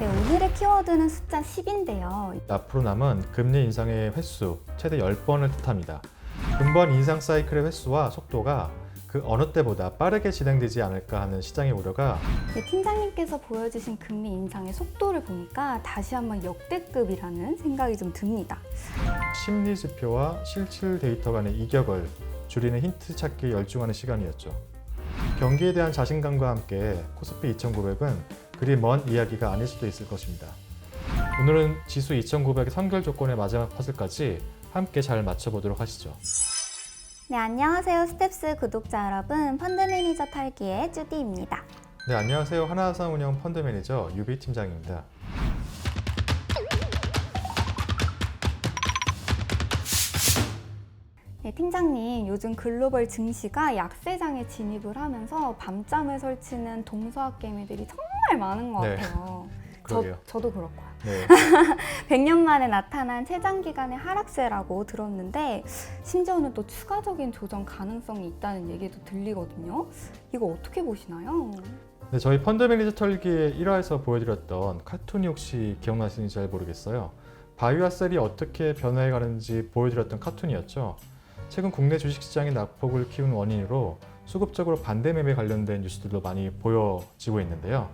네, 오늘의 키워드는 숫자 10인데요. 앞으로 남은 금리 인상의 횟수 최대 10번을 뜻합니다. 금번 인상 사이클의 횟수와 속도가 그 어느 때보다 빠르게 진행되지 않을까 하는 시장의 우려가 네, 팀장님께서 보여주신 금리 인상의 속도를 보니까 다시 한번 역대급이라는 생각이 좀 듭니다. 심리 지표와 실질 데이터 간의 이격을 줄이는 힌트 찾기에 열중하는 시간이었죠. 경기에 대한 자신감과 함께 코스피 2900은 그리 먼 이야기가 아닐 수도 있을 것입니다. 오늘은 지수 2900의 선결 조건의 마지막 퍼즐까지 함께 잘 맞춰보도록 하시죠. 네, 안녕하세요. 스텝스 구독자 여러분. 펀드 매니저 털기의 쭈디입니다. 네, 안녕하세요. 하나하산운영 펀드 매니저 유비 팀장입니다. 네, 팀장님, 요즘 글로벌 증시가 약세장에 진입을 하면서 밤잠을 설치는 동서학개미들이 정말 많은 것 네. 같아요. 그러게요. 저도 그렇고요. 네. 100년 만에 나타난 최장기간의 하락세라고 들었는데 심지어는 또 추가적인 조정 가능성이 있다는 얘기도 들리거든요. 이거 어떻게 보시나요? 네, 저희 펀드 매니저 털기의 1화에서 보여드렸던 카툰이 혹시 기억나시는지 잘 모르겠어요. 바이오와 셀이 어떻게 변화해가는지 보여드렸던 카툰이었죠. 최근 국내 주식시장의 낙폭을 키운 원인으로 수급적으로 반대 매매 관련된 뉴스들도 많이 보여지고 있는데요.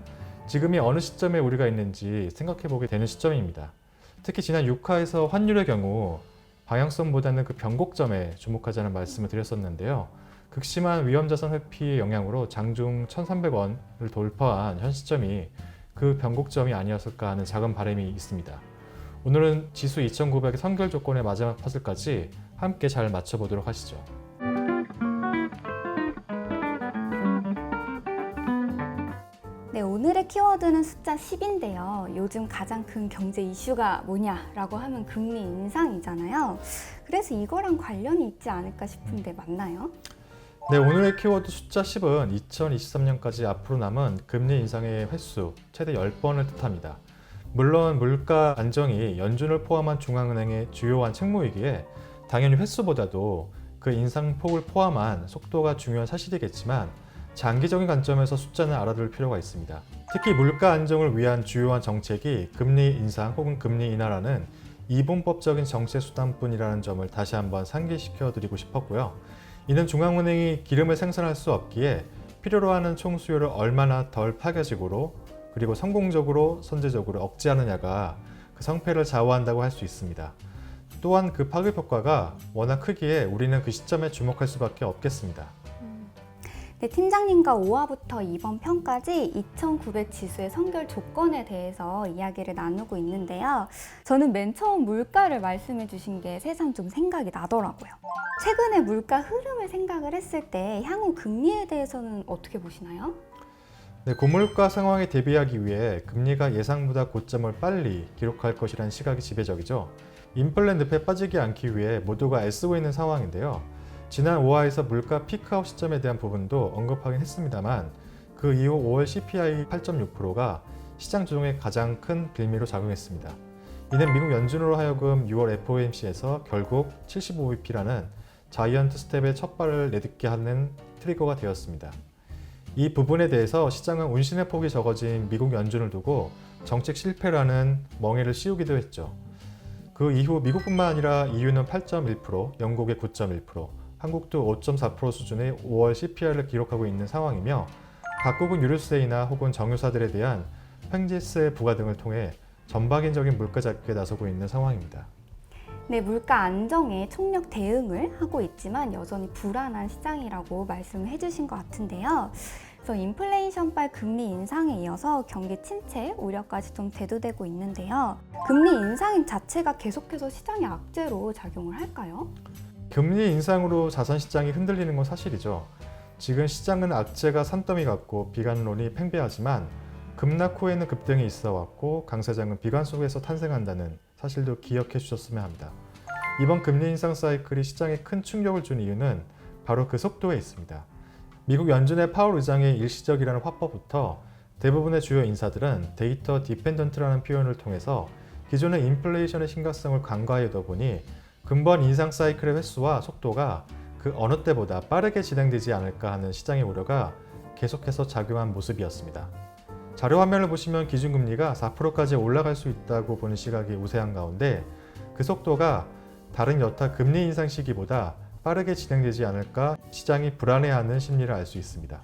지금이 어느 시점에 우리가 있는지 생각해보게 되는 시점입니다. 특히 지난 6화에서 환율의 경우 방향성보다는 그 변곡점에 주목하자는 말씀을 드렸었는데요. 극심한 위험자산 회피의 영향으로 장중 1,300원을 돌파한 현 시점이 그 변곡점이 아니었을까 하는 작은 바람이 있습니다. 오늘은 지수 2,900의 선결 조건의 마지막 퍼즐까지 함께 잘 맞춰보도록 하시죠. 네, 오늘의 키워드는 숫자 10인데요. 요즘 가장 큰 경제 이슈가 뭐냐라고 하면 금리 인상이잖아요. 그래서 이거랑 관련이 있지 않을까 싶은데 맞나요? 네, 오늘의 키워드 숫자 10은 2023년까지 앞으로 남은 금리 인상의 횟수 최대 10번을 뜻합니다. 물론 물가 안정이 연준을 포함한 중앙은행의 주요한 책무이기에 당연히 횟수보다도 그 인상폭을 포함한 속도가 중요한 사실이겠지만 장기적인 관점에서 숫자는 알아둘 필요가 있습니다. 특히 물가 안정을 위한 주요한 정책이 금리 인상 혹은 금리 인하라는 이분법적인 정책 수단뿐이라는 점을 다시 한번 상기시켜 드리고 싶었고요. 이는 중앙은행이 기름을 생산할 수 없기에 필요로 하는 총수요를 얼마나 덜 파괴적으로 그리고 성공적으로 선제적으로 억제하느냐가 그 성패를 좌우한다고 할 수 있습니다. 또한 그 파급 효과가 워낙 크기에 우리는 그 시점에 주목할 수밖에 없겠습니다. 네, 팀장님과 5화부터 이번 편까지 2900 지수의 선결 조건에 대해서 이야기를 나누고 있는데요. 저는 맨 처음 물가를 말씀해 주신 게 새삼 좀 생각이 나더라고요. 최근에 물가 흐름을 생각을 했을 때 향후 금리에 대해서는 어떻게 보시나요? 네, 고물가 상황에 대비하기 위해 금리가 예상보다 고점을 빨리 기록할 것이라는 시각이 지배적이죠. 인플레 늪에 빠지지 않기 위해 모두가 애쓰고 있는 상황인데요. 지난 5화에서 물가 피크아웃 시점에 대한 부분도 언급하긴 했습니다만 그 이후 5월 CPI 8.6%가 시장 조정에 가장 큰 빌미로 작용했습니다. 이는 미국 연준으로 하여금 6월 FOMC에서 결국 75bp라는 자이언트 스텝의 첫 발을 내딛게 하는 트리거가 되었습니다. 이 부분에 대해서 시장은 운신의 폭이 적어진 미국 연준을 두고 정책 실패라는 멍해를 씌우기도 했죠. 그 이후 미국뿐만 아니라 EU는 8.1%, 영국의 9.1%, 한국도 5.4% 수준의 5월 CPI를 기록하고 있는 상황이며 각국은 유류세이나 혹은 정유사들에 대한 횡재세 부과 등을 통해 전방위적인 물가 잡기에 나서고 있는 상황입니다. 네, 물가 안정에 총력 대응을 하고 있지만 여전히 불안한 시장이라고 말씀을 해주신 것 같은데요. 그래서 인플레이션발 금리 인상에 이어서 경기 침체 우려까지 좀 대두되고 있는데요. 금리 인상 자체가 계속해서 시장의 악재로 작용을 할까요? 금리 인상으로 자산 시장이 흔들리는 건 사실이죠. 지금 시장은 악재가 산더미 같고 비관론이 팽배하지만 급락 후에는 급등이 있어 왔고 강세장은 비관 속에서 탄생한다는 사실도 기억해 주셨으면 합니다. 이번 금리 인상 사이클이 시장에 큰 충격을 준 이유는 바로 그 속도에 있습니다. 미국 연준의 파월 의장의 일시적이라는 화법부터 대부분의 주요 인사들은 데이터 디펜던트라는 표현을 통해서 기존의 인플레이션의 심각성을 간과하다 보니 금번 인상 사이클의 횟수와 속도가 그 어느 때보다 빠르게 진행되지 않을까 하는 시장의 우려가 계속해서 작용한 모습이었습니다. 자료 화면을 보시면 기준금리가 4%까지 올라갈 수 있다고 보는 시각이 우세한 가운데 그 속도가 다른 여타 금리 인상 시기보다 빠르게 진행되지 않을까 시장이 불안해하는 심리를 알 수 있습니다.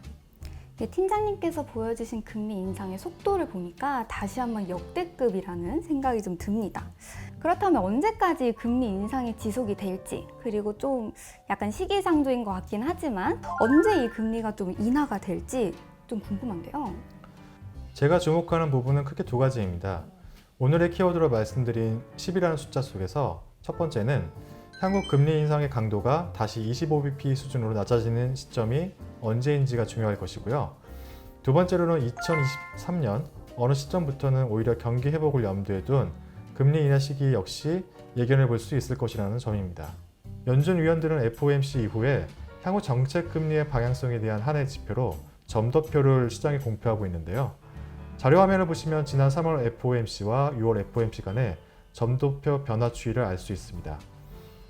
네, 팀장님께서 보여주신 금리 인상의 속도를 보니까 다시 한번 역대급이라는 생각이 좀 듭니다. 그렇다면 언제까지 금리 인상이 지속이 될지, 그리고 좀 약간 시기상조인 것 같긴 하지만 언제 이 금리가 좀 인하가 될지 좀 궁금한데요. 제가 주목하는 부분은 크게 두 가지입니다. 오늘의 키워드로 말씀드린 10이라는 숫자 속에서 첫 번째는 향후 금리 인상의 강도가 다시 25bp 수준으로 낮아지는 시점이 언제인지가 중요할 것이고요. 두 번째로는 2023년 어느 시점부터는 오히려 경기 회복을 염두에 둔 금리 인하 시기 역시 예견해 볼 수 있을 것이라는 점입니다. 연준 위원들은 FOMC 이후에 향후 정책 금리의 방향성에 대한 한 해 지표로 점도표를 시장에 공표하고 있는데요. 자료 화면을 보시면 지난 3월 FOMC와 6월 FOMC 간의 점도표 변화 추이를 알 수 있습니다.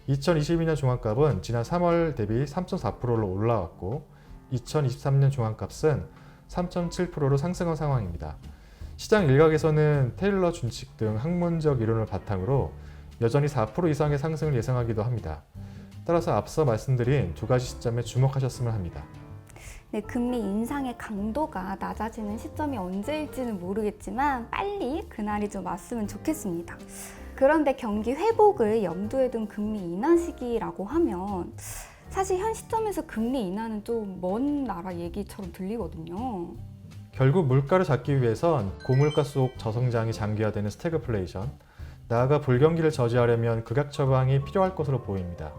2022년 중앙값은 지난 3월 대비 3.4%로 올라왔고 2023년 중앙값은 3.7%로 상승한 상황입니다. 시장 일각에서는 테일러 준칙 등 학문적 이론을 바탕으로 여전히 4% 이상의 상승을 예상하기도 합니다. 따라서 앞서 말씀드린 두 가지 시점에 주목하셨으면 합니다. 네, 금리 인상의 강도가 낮아지는 시점이 언제일지는 모르겠지만 빨리 그날이 좀 왔으면 좋겠습니다. 그런데 경기 회복을 염두에 둔 금리 인하 시기라고 하면 사실 현 시점에서 금리 인하는 좀 먼 나라 얘기처럼 들리거든요. 결국 물가를 잡기 위해선 고물가 속 저성장이 장기화되는 스태그플레이션, 나아가 불경기를 저지하려면 극약 처방이 필요할 것으로 보입니다.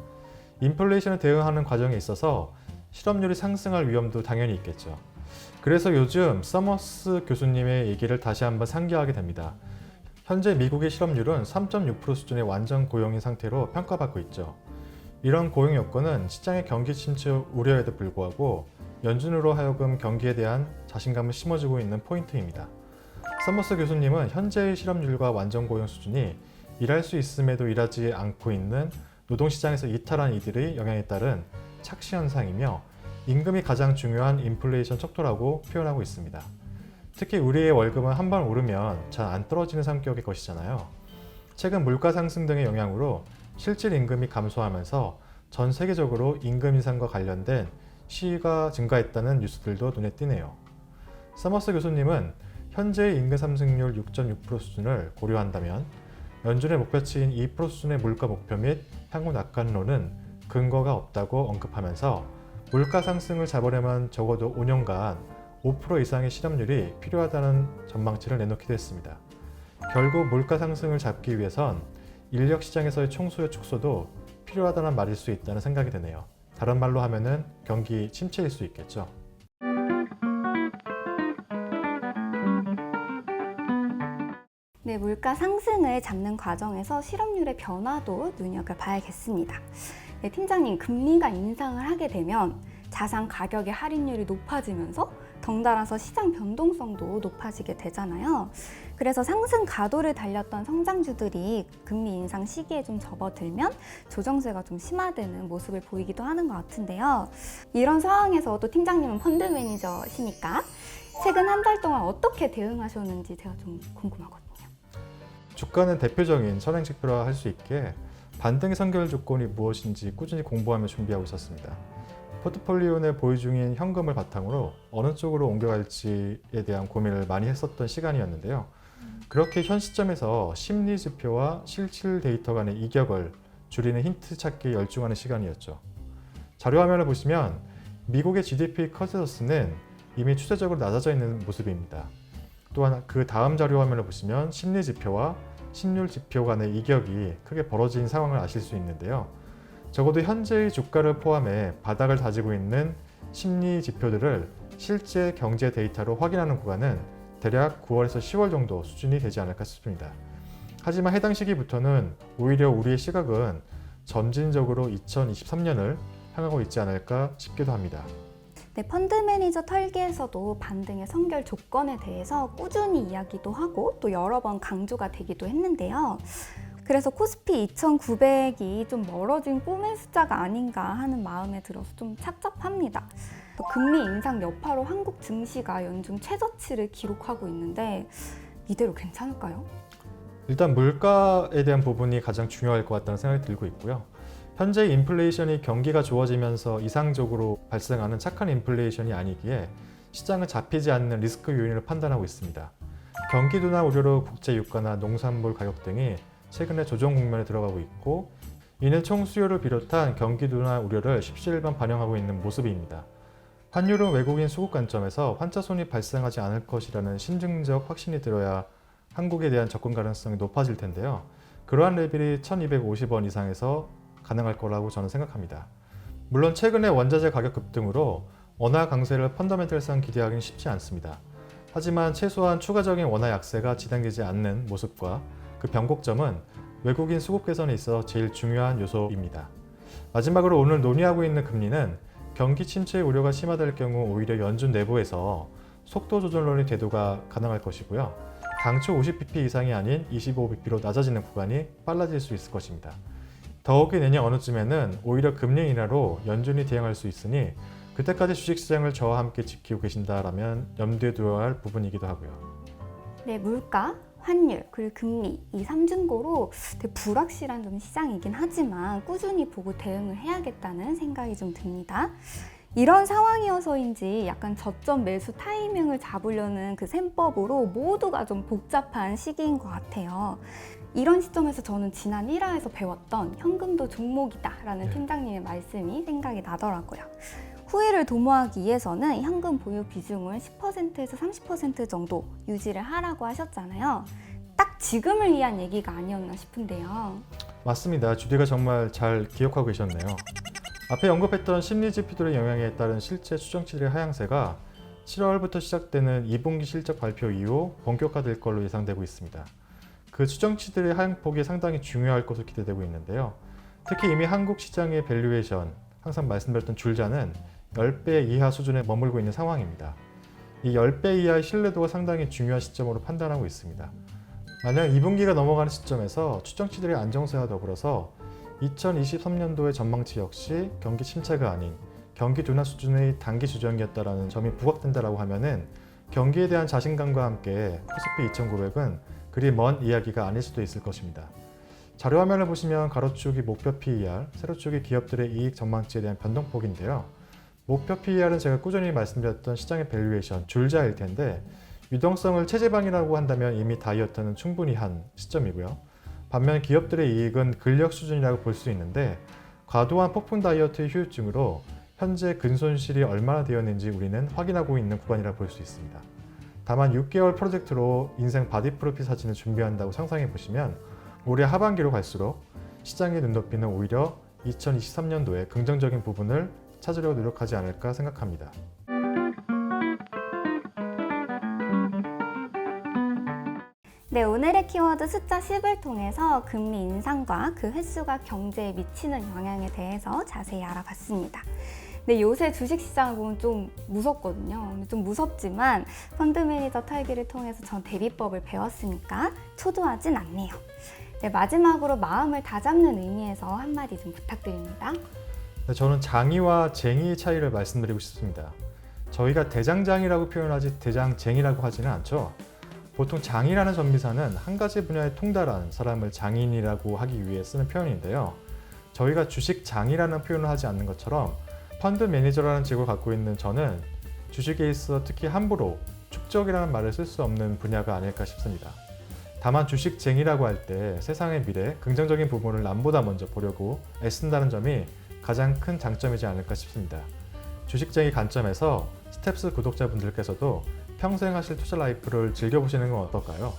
인플레이션에 대응하는 과정에 있어서 실업률이 상승할 위험도 당연히 있겠죠. 그래서 요즘 서머스 교수님의 얘기를 다시 한번 상기하게 됩니다. 현재 미국의 실업률은 3.6% 수준의 완전 고용인 상태로 평가받고 있죠. 이런 고용 여건은 시장의 경기 침체 우려에도 불구하고 연준으로 하여금 경기에 대한 자신감을 심어주고 있는 포인트입니다. 서머스 교수님은 현재의 실업률과 완전 고용 수준이 일할 수 있음에도 일하지 않고 있는 노동시장에서 이탈한 이들의 영향에 따른 착시 현상이며 임금이 가장 중요한 인플레이션 척도라고 표현하고 있습니다. 특히 우리의 월급은 한번 오르면 잘 안 떨어지는 성격의 것이잖아요. 최근 물가 상승 등의 영향으로 실질 임금이 감소하면서 전 세계적으로 임금 인상과 관련된 시위가 증가했다는 뉴스들도 눈에 띄네요. 서머스 교수님은 현재의 임금 상승률 6.6% 수준을 고려한다면 연준의 목표치인 2% 수준의 물가 목표 및 향후 낙관론은 근거가 없다고 언급하면서 물가 상승을 잡으려면 적어도 5년간 5% 이상의 실업률이 필요하다는 전망치를 내놓기도 했습니다. 결국 물가 상승을 잡기 위해선 인력 시장에서의 총수요 축소도 필요하다는 말일 수 있다는 생각이 드네요. 다른 말로 하면은 경기 침체일 수 있겠죠. 네, 물가 상승을 잡는 과정에서 실업률의 변화도 눈여겨봐야겠습니다. 네, 팀장님, 금리가 인상을 하게 되면 자산 가격의 할인율이 높아지면서 덩달아서 시장 변동성도 높아지게 되잖아요. 그래서 상승 가도를 달렸던 성장주들이 금리 인상 시기에 좀 접어들면 조정세가 좀 심화되는 모습을 보이기도 하는 것 같은데요. 이런 상황에서 또 팀장님은 펀드 매니저시니까 최근 한 달 동안 어떻게 대응하셨는지 제가 좀 궁금하거든요. 주가는 대표적인 선행지표라 할 수 있게 반등의 선결 조건이 무엇인지 꾸준히 공부하며 준비하고 있었습니다. 포트폴리오 내 보유 중인 현금을 바탕으로 어느 쪽으로 옮겨갈지에 대한 고민을 많이 했었던 시간이었는데요. 그렇게 현 시점에서 심리 지표와 실질 데이터 간의 이격을 줄이는 힌트 찾기에 열중하는 시간이었죠. 자료 화면을 보시면 미국의 GDP 컨센서스는 이미 추세적으로 낮아져 있는 모습입니다. 또한 그 다음 자료 화면을 보시면 심리 지표와 신율 지표 간의 이격이 크게 벌어진 상황을 아실 수 있는데요. 적어도 현재의 주가를 포함해 바닥을 다지고 있는 심리 지표들을 실제 경제 데이터로 확인하는 구간은 대략 9월에서 10월 정도 수준이 되지 않을까 싶습니다. 하지만 해당 시기부터는 오히려 우리의 시각은 점진적으로 2023년을 향하고 있지 않을까 싶기도 합니다. 네, 펀드 매니저 털기에서도 반등의 선결 조건에 대해서 꾸준히 이야기도 하고 또 여러 번 강조가 되기도 했는데요. 그래서 코스피 2,900이 좀 멀어진 꿈의 숫자가 아닌가 하는 마음에 들어서 좀 착잡합니다. 또 금리 인상 여파로 한국 증시가 연중 최저치를 기록하고 있는데 이대로 괜찮을까요? 일단 물가에 대한 부분이 가장 중요할 것 같다는 생각이 들고 있고요. 현재 인플레이션이 경기가 좋아지면서 이상적으로 발생하는 착한 인플레이션이 아니기에 시장은 잡히지 않는 리스크 요인을 판단하고 있습니다. 경기 둔화 우려로 국제 유가나 농산물 가격 등이 최근에 조정 국면에 들어가고 있고, 이는 총수요를 비롯한 경기 둔화 우려를 십시일반 반영하고 있는 모습입니다. 환율은 외국인 수급 관점에서 환차 손이 발생하지 않을 것이라는 신증적 확신이 들어야 한국에 대한 접근 가능성이 높아질 텐데요. 그러한 레벨이 1250원 이상에서 가능할 거라고 저는 생각합니다. 물론 최근에 원자재 가격 급등으로 원화 강세를 펀더멘털상 기대하기는 쉽지 않습니다. 하지만 최소한 추가적인 원화 약세가 진행되지 않는 모습과 그 변곡점은 외국인 수급 개선에 있어 제일 중요한 요소입니다. 마지막으로 오늘 논의하고 있는 금리는 경기 침체 우려가 심화될 경우 오히려 연준 내부에서 속도 조절론의 대두가 가능할 것이고요. 당초 50bp 이상이 아닌 25bp로 낮아지는 구간이 빨라질 수 있을 것입니다. 더욱이 내년 어느쯤에는 오히려 금리 인하로 연준이 대응할 수 있으니 그때까지 주식시장을 저와 함께 지키고 계신다라면 염두에 두어야 할 부분이기도 하고요. 네, 물가, 환율, 그리고 금리 이 3중고로 되게 불확실한 좀 시장이긴 하지만 꾸준히 보고 대응을 해야겠다는 생각이 좀 듭니다. 이런 상황이어서인지 약간 저점 매수 타이밍을 잡으려는 그 셈법으로 모두가 좀 복잡한 시기인 것 같아요. 이런 시점에서 저는 지난 1화에서 배웠던 현금도 종목이다라는 팀장님의 말씀이 생각이 나더라고요. 후회를 도모하기 위해서는 현금 보유 비중을 10%에서 30% 정도 유지를 하라고 하셨잖아요. 딱 지금을 위한 얘기가 아니었나 싶은데요. 맞습니다. 주디가 정말 잘 기억하고 계셨네요. 앞에 언급했던 심리 지표들의 영향에 따른 실제 추정치들의 하향세가 7월부터 시작되는 2분기 실적 발표 이후 본격화될 걸로 예상되고 있습니다. 그 추정치들의 하향폭이 상당히 중요할 것으로 기대되고 있는데요. 특히 이미 한국 시장의 밸류에이션, 항상 말씀드렸던 줄자는 10배 이하 수준에 머물고 있는 상황입니다. 이 10배 이하의 신뢰도가 상당히 중요한 시점으로 판단하고 있습니다. 만약 2분기가 넘어가는 시점에서 추정치들의 안정세와 더불어서 2023년도의 전망치 역시 경기 침체가 아닌 경기 둔화 수준의 단기 조정이었다라는 점이 부각된다라고 하면은 경기에 대한 자신감과 함께 코스피 2,900은 그리 먼 이야기가 아닐 수도 있을 것입니다. 자료 화면을 보시면 가로축이 목표 PER, 세로축이 기업들의 이익 전망치에 대한 변동폭인데요. 목표 PER은 제가 꾸준히 말씀드렸던 시장의 밸류에이션, 줄자일 텐데 유동성을 체제방이라고 한다면 이미 다이어트는 충분히 한 시점이고요. 반면 기업들의 이익은 근력 수준이라고 볼 수 있는데 과도한 폭풍 다이어트의 후유증으로 현재 근손실이 얼마나 되었는지 우리는 확인하고 있는 구간이라 볼 수 있습니다. 다만 6개월 프로젝트로 인생 바디 프로필 사진을 준비한다고 상상해 보시면 올해 하반기로 갈수록 시장의 눈높이는 오히려 2023년도에 긍정적인 부분을 찾으려고 노력하지 않을까 생각합니다. 네, 오늘의 키워드 숫자 10을 통해서 금리 인상과 그 횟수가 경제에 미치는 영향에 대해서 자세히 알아봤습니다. 네, 요새 주식시장을 보면 좀 무섭거든요. 좀 무섭지만 펀드 매니저 탈기를 통해서 전 대비법을 배웠으니까 초조하진 않네요. 네, 마지막으로 마음을 다잡는 의미에서 한마디 좀 부탁드립니다. 네, 저는 장이와 쟁이의 차이를 말씀드리고 싶습니다. 저희가 대장장이라고 표현하지 대장쟁이라고 하지는 않죠. 보통 장이라는 전미사는 한 가지 분야에 통달한 사람을 장인이라고 하기 위해 쓰는 표현인데요. 저희가 주식장이라는 표현을 하지 않는 것처럼 펀드 매니저라는 직업을 갖고 있는 저는 주식에 있어 특히 함부로 축적이라는 말을 쓸 수 없는 분야가 아닐까 싶습니다. 다만 주식쟁이라고 할 때 세상의 미래, 긍정적인 부분을 남보다 먼저 보려고 애쓴다는 점이 가장 큰 장점이지 않을까 싶습니다. 주식쟁이 관점에서 스텝스 구독자분들께서도 평생 하실 투자 라이프를 즐겨보시는 건 어떨까요?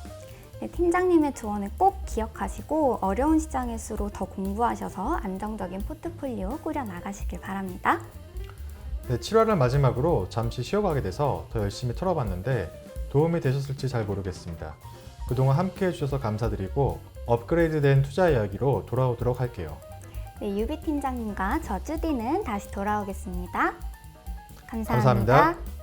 네, 팀장님의 조언을 꼭 기억하시고 어려운 시장일수록 더 공부하셔서 안정적인 포트폴리오 꾸려나가시길 바랍니다. 네, 7화를 마지막으로 잠시 쉬어가게 돼서 더 열심히 털어봤는데 도움이 되셨을지 잘 모르겠습니다. 그동안 함께 해주셔서 감사드리고 업그레이드된 투자 이야기로 돌아오도록 할게요. 네, 유비 팀장님과 저 주디는 다시 돌아오겠습니다. 감사합니다. 감사합니다.